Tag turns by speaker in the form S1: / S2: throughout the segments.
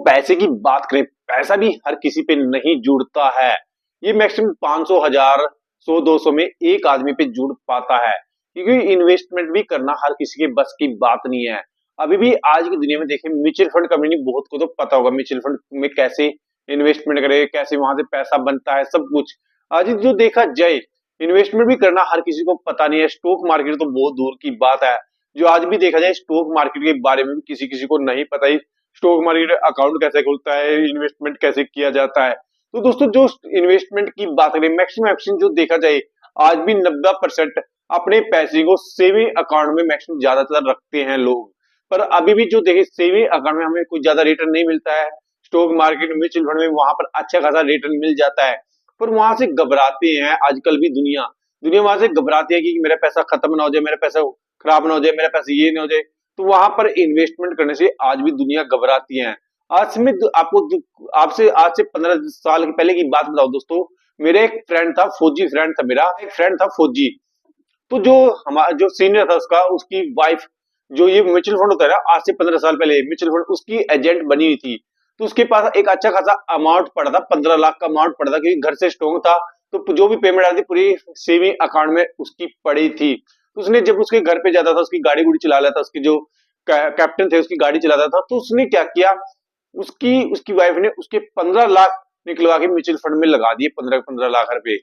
S1: पैसे की बात करें, पैसा भी हर किसी पे नहीं जुड़ता है। ये मैक्सिमम 500 हजार 100-200 में एक आदमी पे जुड़ पाता है, क्योंकि इन्वेस्टमेंट भी करना हर किसी के बस की बात नहीं है। अभी भी आज की दुनिया में देखें, म्यूचुअल फंड कंपनी बहुत को तो पता होगा म्यूचुअल फंड में कैसे इन्वेस्टमेंट करे, कैसे वहां से पैसा बनता है, सब कुछ। आज जो देखा जाए, इन्वेस्टमेंट भी करना हर किसी को पता नहीं है। स्टॉक मार्केट तो बहुत दूर की बात है। जो आज भी देखा जाए, स्टॉक मार्केट के बारे में भी किसी किसी को नहीं पता ही। स्टॉक मार्केट अकाउंट कैसे खुलता है, इन्वेस्टमेंट कैसे किया जाता है। तो दोस्तों, जो इन्वेस्टमेंट की बात करें, मैक्सिमम जो देखा जाए, आज भी 90% अपने पैसे को सेविंग अकाउंट में मैक्सिमम ज्यादातर रखते हैं लोग। पर अभी भी जो देखे, सेविंग अकाउंट में हमें कुछ ज्यादा रिटर्न नहीं मिलता है। स्टॉक मार्केट, म्यूचुअल फंड में वहां पर अच्छा खासा रिटर्न मिल जाता है। पर वहां से घबराते हैं आजकल भी दुनिया दुनिया वहां से घबराती है कि मेरा पैसा खत्म ना हो जाए, मेरा पैसा खराब ना हो जाए, मेरा पैसा ये ना हो जाए। तो वहां पर इन्वेस्टमेंट करने से आज भी दुनिया घबराती है। आज में आपसे आज से 15 साल पहले की बात बताओ दोस्तों। मेरे एक फ्रेंड था, फौजी फ्रेंड था, मेरा एक फ्रेंड था फौजी। तो जो हमारा जो सीनियर था उसका, उसकी वाइफ, जो ये म्यूचुअल फंड होता है ना, आज से 15 साल पहले म्यूचुअल फंड उसकी एजेंट बनी हुई थी। तो उसके पास एक अच्छा खासा अमाउंट पड़ा था, 15 लाख का अमाउंट पड़ा था, क्योंकि घर से स्ट्रॉन्ग था। तो जो भी पेमेंट आती पूरी सेविंग अकाउंट में उसकी पड़ी थी। तो उसने जब उसके घर पे जाता था, उसकी गाड़ी गुड़ी चला लेता, उसकी जो कैप्टन थे उसकी गाड़ी चलाता था, तो उसने क्या किया, उसकी उसकी वाइफ ने उसके 15 लाख निकलवा के म्यूचुअल फंड में लगा दिए, 15-15 लाख रुपए।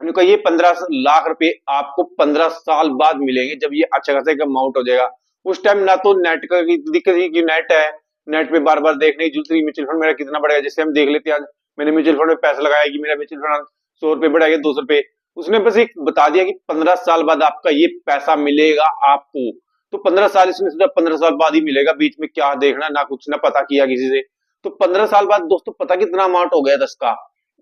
S1: उन्होंने कहा ये 15 लाख रुपए आपको 15 साल बाद मिलेंगे, जब ये अच्छा खासा एक अमाउंट हो जाएगा। उस टाइम ना तो नेट का दिक्कत थी कि नेट है, नेट पे बार बार देखने की जरूरत नहीं, म्यूचुअल फंड मेरा कितना बढ़ेगा, जैसे हम देख लेते हैं आज मैंने म्यूचुअल फंड में पैसा लगाया कि मेरा म्यूचुअल फंड 100 रुपए बढ़ेगा, 200 रुपए। उसने बस एक बता दिया कि 15 साल बाद आपका ये पैसा मिलेगा आपको। तो 15 साल इसने सोचा 15 साल बाद ही मिलेगा, बीच में क्या देखना, ना कुछ ना पता किया किसी से। तो 15 साल बाद दोस्तों पता कितना अमाउंट हो गया था इसका,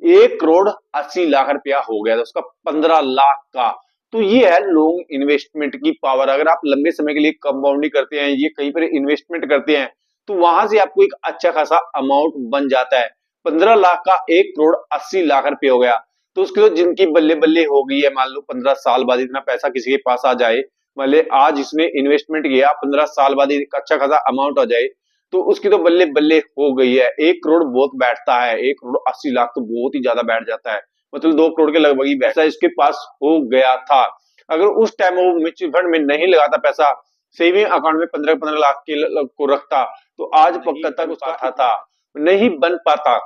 S1: 1 करोड़ 80 लाख रुपया हो गया था उसका, 15 लाख का। तो ये है लॉन्ग इन्वेस्टमेंट की पावर। अगर आप लंबे समय के लिए कंपाउंडिंग करते हैं, ये कहीं पर इन्वेस्टमेंट करते हैं, तो वहां से आपको एक अच्छा खासा अमाउंट बन जाता है। 15 लाख का 1 करोड़ 80 लाख रुपए हो गया। तो उसकी तो जिनकी बल्ले बल्ले हो गई है। मान लो 15 साल बाद इतना पैसा किसी के पास आ जाए, मान ले आज इसने इन्वेस्टमेंट किया, 15 साल बाद एक अच्छा खासा अमाउंट आ जाए, तो उसकी तो बल्ले बल्ले हो गई है। 1 करोड़ बहुत बैठता है, 1 करोड़ 80 लाख तो बहुत ही ज्यादा बैठ जाता है, मतलब 2 करोड़ के लगभग ही पैसा इसके पास हो गया था। अगर उस टाइम वो म्यूचुअल फंड में नहीं लगाता पैसा, सेविंग अकाउंट में 15-15 लाख के को रखता, तो आज पक्का तक उसका था नहीं बन पाता।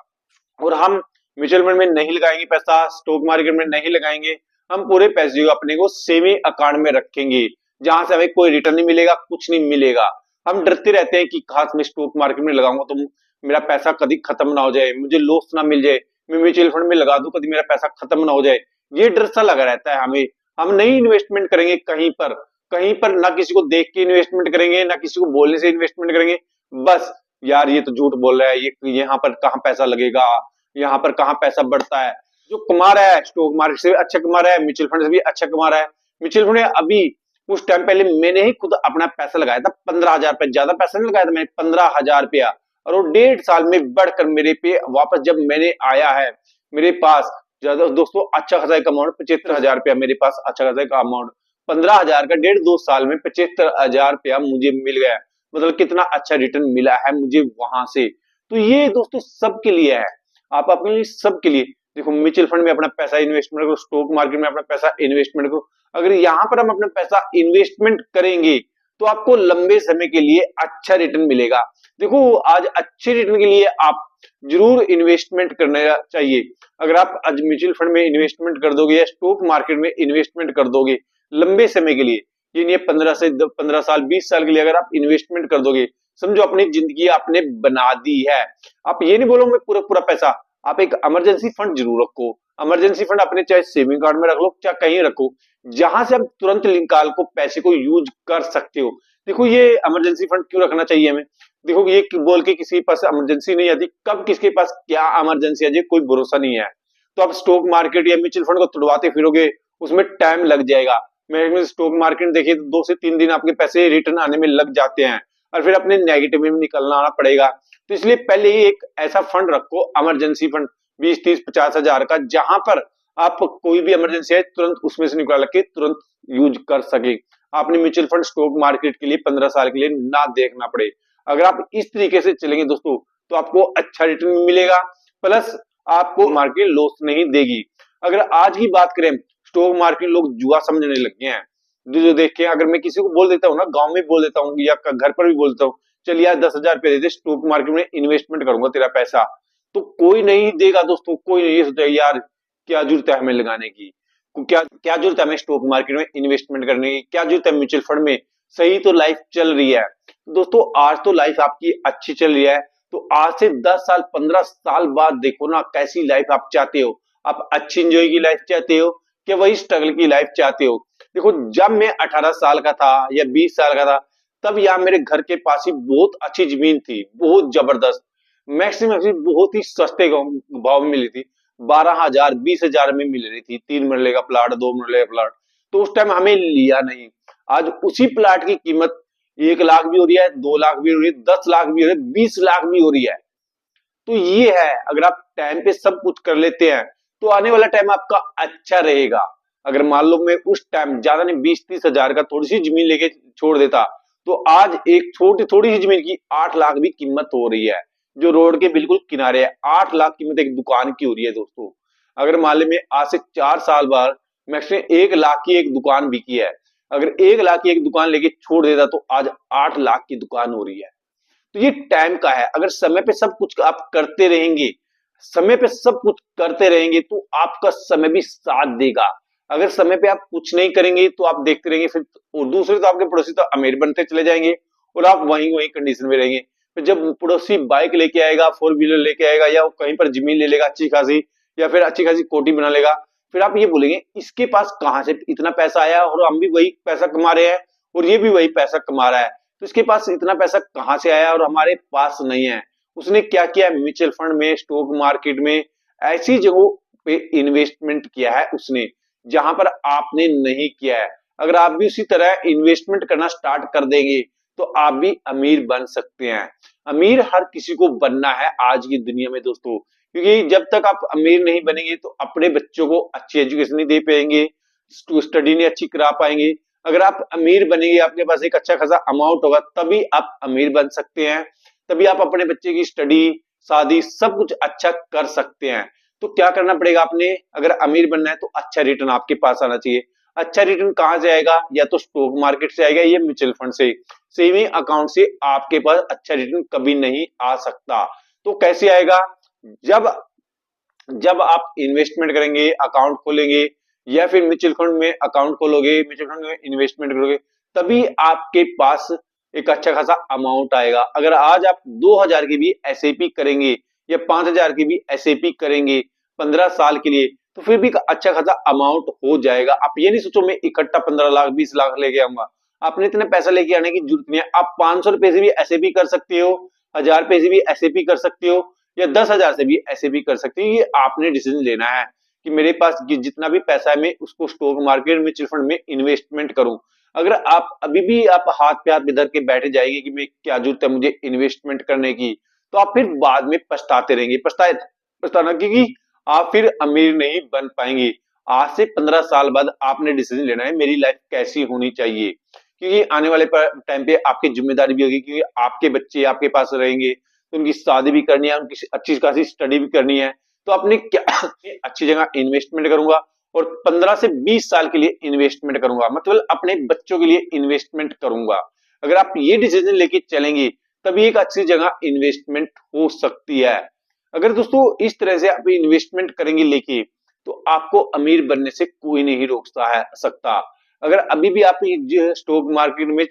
S1: और हम म्यूचुअल फंड में नहीं लगाएंगे पैसा, स्टॉक मार्केट में नहीं लगाएंगे, हम पूरे पैसे को अपने को सेविंग अकाउंट में रखेंगे, जहां से हमें कोई रिटर्न नहीं मिलेगा, कुछ नहीं मिलेगा। हम डरते रहते हैं कि खास मैं स्टॉक मार्केट में लगाऊंगा तो मेरा पैसा कभी खत्म ना हो जाए, मुझे लॉस ना मिल जाए, मैं म्यूचुअल फंड में लगा दूं कभी मेरा पैसा खत्म ना हो जाए, ये डर सा लगा रहता है हमें। हम नहीं इन्वेस्टमेंट करेंगे कहीं पर ना किसी को देख के इन्वेस्टमेंट करेंगे, ना किसी को बोलने से इन्वेस्टमेंट करेंगे। बस यार ये तो झूठ बोल रहा है, ये यहाँ पर कहाँ पैसा लगेगा, यहाँ पर कहाँ पैसा बढ़ता है। जो कमा रहा है स्टॉक मार्केट से भी अच्छा कमा रहा है, म्यूचुअल फंड से भी अच्छा कमा रहा है। म्यूचुअल फंड अभी कुछ टाइम पहले मैंने ही खुद अपना पैसा लगाया था, 15 हजार रुपया, ज्यादा पैसा नहीं लगाया था मैंने, 15 हजार रुपया। और वो 1.5 साल में बढ़कर मेरे पे वापस जब मैंने आया है, मेरे पास ज्यादा दोस्तों अच्छा खासा एक अमाउंट 75 हजार रुपया मेरे पास अच्छा खासा एक अमाउंट, 15 हजार का 1.5-2 साल में 75 हजार रुपया मुझे मिल गया। मतलब कितना अच्छा रिटर्न मिला है मुझे वहां से। तो ये दोस्तों सबके लिए है, आप अपने लिए सबके लिए। देखो म्यूचुअल फंड में अपना पैसा इन्वेस्टमेंट करो, स्टॉक मार्केट में अपना पैसा इन्वेस्टमेंट करो। अगर यहाँ पर हम अपना पैसा इन्वेस्टमेंट करेंगे तो आपको लंबे समय के लिए अच्छा रिटर्न मिलेगा। देखो आज अच्छे रिटर्न के लिए आप जरूर इन्वेस्टमेंट करना चाहिए। अगर आप आज म्यूचुअल फंड में इन्वेस्टमेंट कर दोगे या स्टॉक मार्केट में इन्वेस्टमेंट कर दोगे लंबे समय के लिए, ये नहीं 15 साल 20 साल के लिए अगर आप इन्वेस्टमेंट कर दोगे, समझो अपनी जिंदगी आपने बना दी है। आप ये नहीं बोलो मैं पूरा पूरा पैसा, आप एक इमरजेंसी फंड जरूर रखो। इमरजेंसी फंड अपने चाहे सेविंग कार्ड में रख लो, चाहे कहीं रखो, जहां से आप तुरंत निकाल को पैसे को यूज कर सकते हो। देखो ये इमरजेंसी फंड क्यों रखना चाहिए हमें, देखो ये बोल के किसी के पास इमरजेंसी नहीं आती, कब किसके पास क्या इमरजेंसी आ जाए कोई भरोसा नहीं है। तो आप स्टॉक मार्केट या म्यूचुअल फंड को तुड़वाते फिरोगे, उसमें टाइम लग जाएगा। मैं स्टॉक मार्केट देखिए तो 2 से 3 दिन आपके पैसे रिटर्न आने में लग जाते हैं, और फिर अपने नेगेटिव में निकलना आना पड़ेगा। तो इसलिए पहले ही एक ऐसा फंड रखो, इमरजेंसी फंड 20-30-50 हजार का, जहां पर आप कोई भी इमरजेंसी है तुरंत उसमें से निकाल के तुरंत यूज कर सके। आपने म्यूचुअल फंड स्टॉक मार्केट के लिए 15 साल के लिए ना देखना पड़े। अगर आप इस तरीके से चलेंगे दोस्तों, तो आपको अच्छा रिटर्न मिलेगा, प्लस आपको मार्केट लॉस नहीं देगी। अगर आज की बात करें, स्टॉक मार्केट लोग जुआ समझने लग गए हैं। जो देख के अगर मैं किसी को बोल देता हूँ ना, गांव में बोल देता हूँ या घर पर भी बोल देता हूँ, चल यार 10,000 रुपए दे दे, स्टॉक मार्केट में इन्वेस्टमेंट करूंगा तेरा पैसा, तो कोई नहीं देगा दोस्तों। कोई नहीं, ये सोचेगा यार क्या जरूरत है हमें लगाने की, क्या क्या जरूरत है हमें स्टॉक मार्केट में इन्वेस्टमेंट करने की, क्या जरूरत है म्यूचुअल फंड में, सही तो लाइफ चल रही है। दोस्तों आज तो लाइफ आपकी अच्छी चल रही है, तो आज से 10 साल 15 साल बाद देखो ना कैसी लाइफ आप चाहते हो। आप अच्छी इंजॉय की लाइफ चाहते हो कि वही स्ट्रगल की लाइफ चाहते हो। देखो जब मैं 18 साल का था या 20 साल का था, तब यहाँ मेरे घर के पास ही बहुत अच्छी जमीन थी, बहुत जबरदस्त, मैक्सिमम बहुत ही सस्ते भाव में मिली थी। 12,000 20,000 में मिल रही थी, 3 मरले का प्लाट, 2 मरले का प्लाट। तो उस टाइम हमें लिया नहीं। आज उसी प्लाट की कीमत 1 लाख भी हो रही है, 2 लाख भी हो रही है, 10 लाख भी हो रही है, 20 लाख भी हो रही है। तो ये है, अगर आप टाइम पे सब कुछ कर लेते हैं तो आने वाला टाइम आपका अच्छा रहेगा। अगर मान लो मैं उस टाइम ज्यादा नहीं 20-30 हजार का थोड़ी सी जमीन लेके छोड़ देता, तो आज एक छोटी थोड़ी सी जमीन की 8 लाख भी कीमत हो रही है, जो रोड के बिल्कुल किनारे है। 8 लाख कीमत एक दुकान की हो रही है दोस्तों। अगर मान लो मैं आज से 4 साल बाद मैक्सिमम 1 लाख की एक दुकान बिकी है, अगर 1 लाख की एक दुकान लेके छोड़ देता तो आज 8 लाख की दुकान हो रही है। तो ये टाइम का है। अगर समय पे सब कुछ आप करते रहेंगे, समय पे सब कुछ करते रहेंगे, तो आपका समय भी साथ देगा। अगर समय पे आप कुछ नहीं करेंगे तो आप देखते रहेंगे फिर, और दूसरे तो आपके पड़ोसी तो अमीर बनते चले जाएंगे और आप वहीं वहीं कंडीशन में रहेंगे। फिर जब पड़ोसी बाइक लेके आएगा, 4 व्हीलर लेके आएगा, या वो कहीं पर जमीन ले लेगा अच्छी खासी, या फिर अच्छी खासी कोठी बना लेगा, फिर आप ये बोलेंगे इसके पास कहां से इतना पैसा आया, और हम भी वही पैसा कमा रहे हैं और ये भी वही पैसा कमा रहा है, तो इसके पास इतना पैसा कहां से आया और हमारे पास नहीं है। उसने क्या किया, म्यूचुअल फंड में, स्टॉक मार्केट में, ऐसी जगहों पे इन्वेस्टमेंट किया है उसने, जहां पर आपने नहीं किया है। अगर आप भी उसी तरह इन्वेस्टमेंट करना स्टार्ट कर देंगे तो आप भी अमीर बन सकते हैं। अमीर हर किसी को बनना है आज की दुनिया में दोस्तों, क्योंकि जब तक आप अमीर नहीं बनेंगे तो अपने बच्चों को अच्छी एजुकेशन नहीं दे पाएंगे, स्टडी नहीं अच्छी करा पाएंगे। अगर आप अमीर बनेंगे, आपके पास एक अच्छा खासा अमाउंट होगा, तभी आप अमीर बन सकते हैं, तभी आप अपने बच्चे की स्टडी, शादी, सब कुछ अच्छा कर सकते हैं। तो क्या करना पड़ेगा आपने, अगर अमीर बनना है तो अच्छा रिटर्न आपके पास आना चाहिए। अच्छा रिटर्न कहां से आएगा, या तो स्टॉक मार्केट से आएगा या म्यूचुअल फंड से। सेविंग अकाउंट से आपके पास अच्छा रिटर्न कभी नहीं आ सकता। तो कैसे आएगा, जब जब आप इन्वेस्टमेंट करेंगे, अकाउंट खोलेंगे, या फिर म्यूचुअल फंड में अकाउंट खोलोगे, म्यूचुअल फंड में इन्वेस्टमेंट करोगे, तभी आपके पास एक अच्छा खासा अमाउंट आएगा। अगर आज आप 2,000 की भी एसआईपी करेंगे या 5,000 की भी एसआईपी करेंगे 15 साल के लिए, तो फिर भी अच्छा खासा अमाउंट हो जाएगा। आप ये नहीं सोचो मैं इकट्ठा 15 लाख 20 लाख लेके आऊंगा, आपने इतने पैसा लेके आने की जरूरत नहीं है। आप 500 रुपए से भी एसआईपी कर सकते हो, 1,000 रुपए से भी एसआईपी कर सकते हो, या 10,000 से भी एसआईपी कर सकते हो। ये आपने डिसीजन लेना है कि मेरे पास जितना भी पैसा है मैं उसको स्टॉक मार्केट, म्यूचुअल फंड में इन्वेस्टमेंट करूं। अगर आप अभी भी आप हाथ पे हाथ धर के बैठे जाएंगे कि मैं क्या जरूरत है मुझे इन्वेस्टमेंट करने की, तो आप फिर बाद में पछताते रहेंगे, पछताना, क्योंकि आप फिर अमीर नहीं बन पाएंगे। आज से 15 साल बाद आपने डिसीजन लेना है मेरी लाइफ कैसी होनी चाहिए, क्योंकि आने वाले टाइम पे आपकी जिम्मेदारी भी होगी, क्योंकि आपके बच्चे आपके पास रहेंगे, तो उनकी शादी भी करनी है, उनकी अच्छी खासी स्टडी भी करनी है। तो अपने क्या अच्छी जगह इन्वेस्टमेंट करूंगा, और 15 से 20 साल के लिए इन्वेस्टमेंट करूंगा, मतलब अपने बच्चों के लिए इन्वेस्टमेंट करूंगा। अगर आप ये डिसीजन लेके चलेंगे तभी एक अच्छी जगह इन्वेस्टमेंट हो सकती है। अगर दोस्तों इस तरह से आप इन्वेस्टमेंट करेंगे लेके, तो आपको अमीर बनने से कोई नहीं रोक सकता। अगर अभी भी आप स्टॉक मार्केट में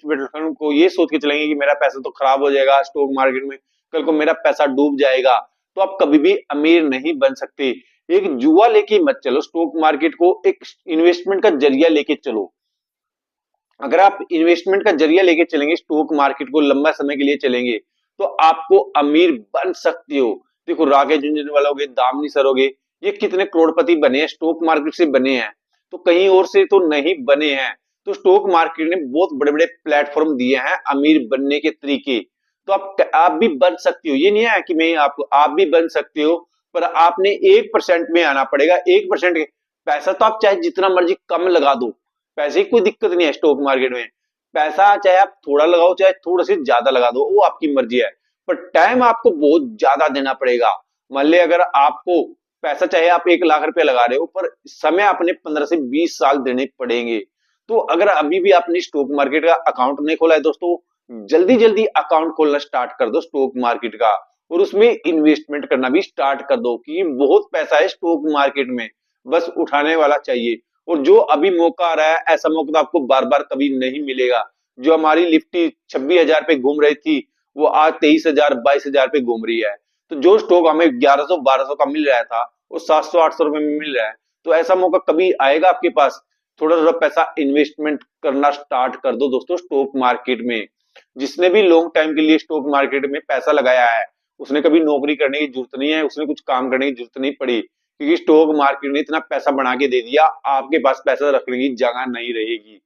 S1: को ये सोच के चलेंगे कि मेरा पैसा तो खराब हो जाएगा स्टॉक मार्केट में, कल को मेरा पैसा डूब जाएगा, तो आप कभी भी अमीर नहीं बन सकते। एक जुआ लेके मत चलो, स्टॉक मार्केट को एक इन्वेस्टमेंट का जरिया लेके चलो। अगर आप इन्वेस्टमेंट का जरिया लेके चलेंगे, स्टॉक मार्केट को लंबा समय के लिए चलेंगे, तो आपको अमीर बन सकते हो। देखो राकेश झुनझुनवाला हो गए, दामनी सर हो गए, ये कितने करोड़पति बने हैं, स्टॉक मार्केट से बने हैं, तो कहीं और से तो नहीं बने हैं। तो स्टॉक मार्केट ने बहुत बड़े बड़े प्लेटफॉर्म दिए हैं अमीर बनने के तरीके। तो आप भी बन सकते हो, ये नहीं है कि मैं आपको, आप भी बन सकते हो, पर आपने 1% में आना पड़ेगा। 1% पैसा तो आप चाहे जितना मर्जी कम लगा दो, पैसे की कोई दिक्कत नहीं है स्टॉक मार्केट में। पैसा चाहे आप थोड़ा लगाओ चाहे थोड़ा से ज्यादा लगा दो, वो आपकी मर्जी है, पर टाइम आपको बहुत ज्यादा देना पड़ेगा। मान लिया अगर आपको पैसा, चाहे आप 1 लाख रुपया लगा रहे हो, पर समय अपने 15 से 20 साल देने पड़ेंगे। तो अगर अभी भी आपने स्टॉक मार्केट का अकाउंट नहीं खोला है दोस्तों, जल्दी जल्दी अकाउंट खोलना स्टार्ट कर दो स्टॉक मार्केट का, और उसमें इन्वेस्टमेंट करना भी स्टार्ट कर दो, क्योंकि बहुत पैसा है स्टॉक मार्केट में, बस उठाने वाला चाहिए। और जो अभी मौका आ रहा है, ऐसा मौका तो आपको बार बार कभी नहीं मिलेगा। जो हमारी निफ्टी 26,000 पे घूम रही थी, वो आज 23,000 22,000 पे घूम रही है। तो जो स्टॉक हमें 1100 1200 का मिल रहा था, वो 700 800 रुपए में मिल रहा है। तो ऐसा मौका कभी आएगा आपके पास? थोड़ा थोड़ा पैसा इन्वेस्टमेंट करना स्टार्ट कर दो दोस्तों स्टॉक मार्केट में। जिसने भी लॉन्ग टाइम के लिए स्टॉक मार्केट में पैसा लगाया है, उसने कभी नौकरी करने की जरूरत नहीं है, उसने कुछ काम करने की जरूरत नहीं पड़ी, क्योंकि स्टॉक मार्केट ने इतना पैसा बना के दे दिया, आपके पास पैसा रखने की जगह नहीं रहेगी।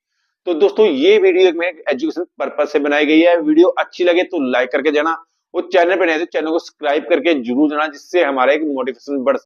S1: तो दोस्तों ये वीडियो एक मेरे एजुकेशन पर्पज से बनाई गई है। वीडियो अच्छी लगे तो लाइक करके जाना, और चैनल पे नए तो चैनल को सब्सक्राइब करके जरूर जाना, जिससे हमारा एक मोटिवेशन बढ़